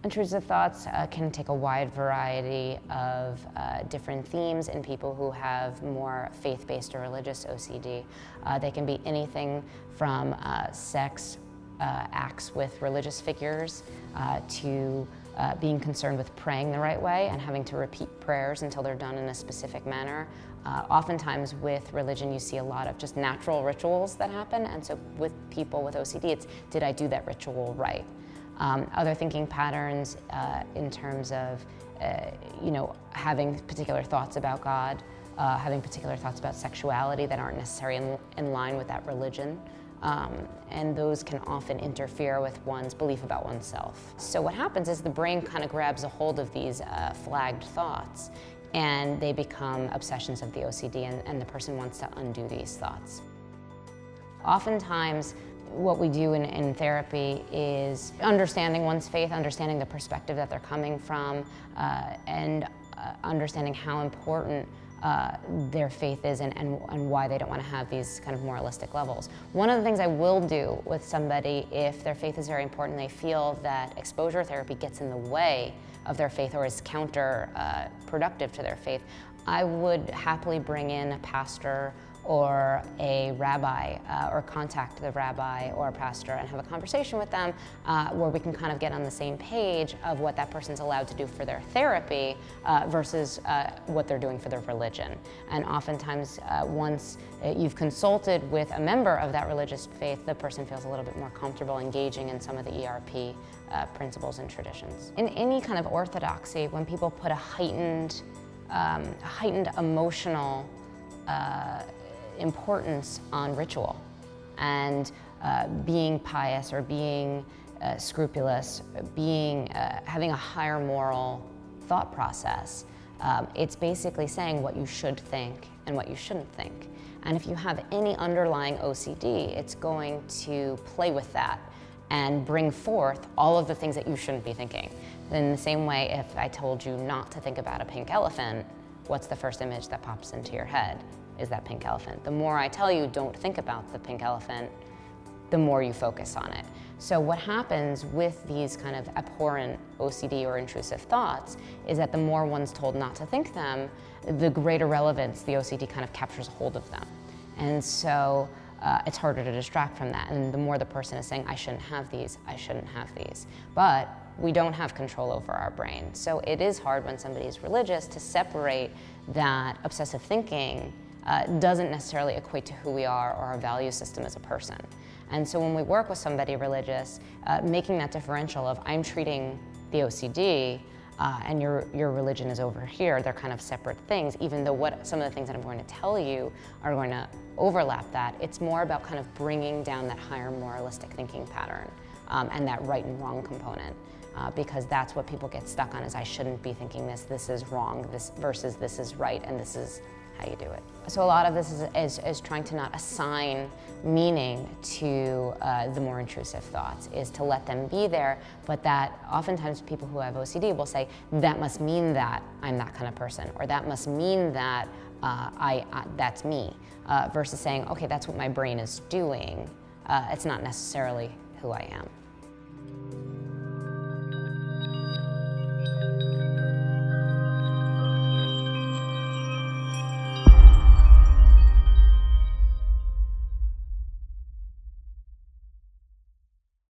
Intrusive thoughts can take a wide variety of different themes in people who have more faith-based or religious OCD. They can be anything from sex acts with religious figures to being concerned with praying the right way and having to repeat prayers until they're done in a specific manner. Oftentimes with religion you see a lot of just natural rituals that happen, and so with people with OCD it's, did I do that ritual right? Other thinking patterns in terms of having particular thoughts about God, having particular thoughts about sexuality that aren't necessarily in line with that religion. And those can often interfere with one's belief about oneself. So what happens is the brain kind of grabs a hold of these flagged thoughts, and they become obsessions of the OCD, and the person wants to undo these thoughts. Oftentimes, what we do in therapy is understanding one's faith, understanding the perspective that they're coming from, and understanding how important their faith is and why they don't want to have these kind of moralistic levels. One of the things I will do with somebody, if their faith is very important, they feel that exposure therapy gets in the way of their faith or is counterproductive to their faith, I would happily bring in a pastor or a rabbi, or contact the rabbi or a pastor and have a conversation with them where we can kind of get on the same page of what that person's allowed to do for their therapy versus what they're doing for their religion. And oftentimes, once you've consulted with a member of that religious faith, the person feels a little bit more comfortable engaging in some of the ERP principles and traditions. In any kind of orthodoxy, when people put a heightened emotional importance on ritual and being pious or being scrupulous, having a higher moral thought process, it's basically saying what you should think and what you shouldn't think. And if you have any underlying OCD, it's going to play with that and bring forth all of the things that you shouldn't be thinking. In the same way, if I told you not to think about a pink elephant, what's the first image that pops into your head? Is that pink elephant. The more I tell you don't think about the pink elephant, the more you focus on it. So what happens with these kind of abhorrent OCD or intrusive thoughts is that the more one's told not to think them, the greater relevance the OCD kind of captures a hold of them. And so it's harder to distract from that. And the more the person is saying, I shouldn't have these, I shouldn't have these. But we don't have control over our brain. So it is hard when somebody is religious to separate that obsessive thinking doesn't necessarily equate to who we are or our value system as a person. And so when we work with somebody religious, making that differential of I'm treating the OCD and your religion is over here, they're kind of separate things, even though some of the things that I'm going to tell you are going to overlap that. It's more about kind of bringing down that higher moralistic thinking pattern and that right and wrong component. Because that's what people get stuck on, is I shouldn't be thinking this, this is wrong, this versus this is right, and this is how you do it. So a lot of this is trying to not assign meaning to the more intrusive thoughts, is to let them be there, but that oftentimes people who have OCD will say, that must mean that I'm that kind of person, or that must mean that that's me, versus saying, okay, that's what my brain is doing. It's not necessarily who I am.